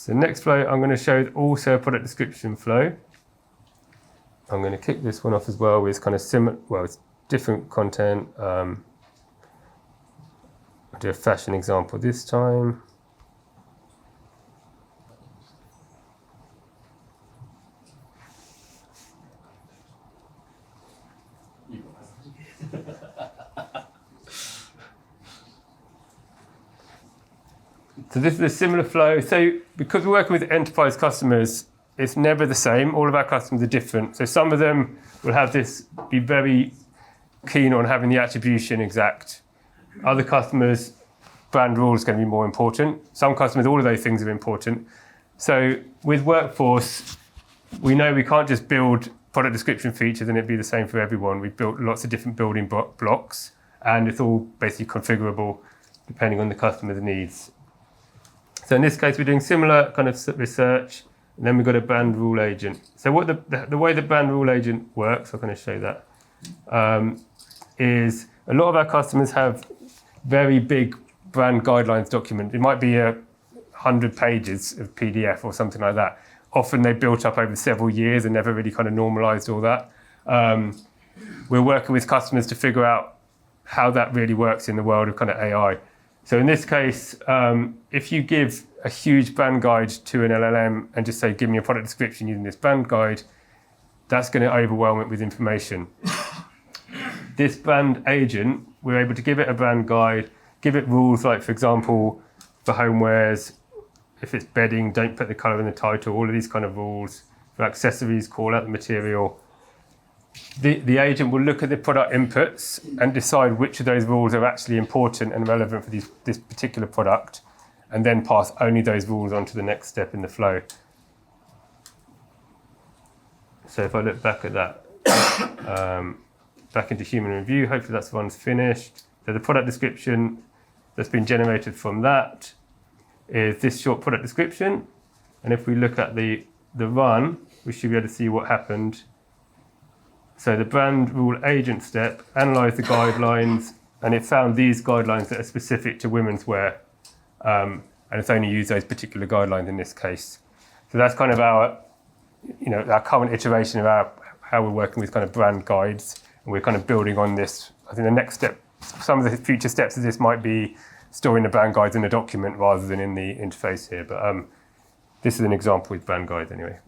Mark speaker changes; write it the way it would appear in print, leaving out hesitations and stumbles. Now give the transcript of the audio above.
Speaker 1: So next flow, I'm going to show also a product description flow. I'm going to kick this one off as well with kind of similar, well, it's different content. I'll do a fashion example this time. So this is a similar flow. So because we're working with enterprise customers, it's never the same. All of our customers are different. So some of them will have this, be very keen on having the attribution exact. Other customers, brand rules is going to be more important. Some customers, all of those things are important. So with Workforce, we know we can't just build product description features and it'd be the same for everyone. We've built lots of different building blocks, and it's all basically configurable depending on the customer's needs. So in this case, we're doing similar kind of research, and then we've got a brand rule agent. So what the way the brand rule agent works, I'm going to show that, is a lot of our customers have very big brand guidelines document. It might be 100 pages of PDF or something like that. Often they built up over several years and never really kind of normalized all that. We're working with customers to figure out how that really works in the world of kind of AI. So in this case, if you give a huge brand guide to an LLM and just say, give me a product description using this brand guide, that's going to overwhelm it with information. This brand agent, we're able to give it a brand guide, give it rules like, for example, for homewares, if it's bedding, don't put the color in the title, all of these kind of rules. For accessories, call out the material. The agent will look at the product inputs and decide which of those rules are actually important and relevant for this particular product, and then pass only those rules on to the next step in the flow. So if I look back at that, back into human review, hopefully that's one's finished. So the product description that's been generated from that is this short product description. And if we look at the run, we should be able to see what happened. So the brand rule agent step analysed the guidelines, and it found these guidelines that are specific to women's wear. And it's only used those particular guidelines in this case. So that's kind of our current iteration of how we're working with kind of brand guides. And we're kind of building on this. I think the next step, some of the future steps of this might be storing the brand guides in a document rather than in the interface here. But this is an example with brand guides anyway.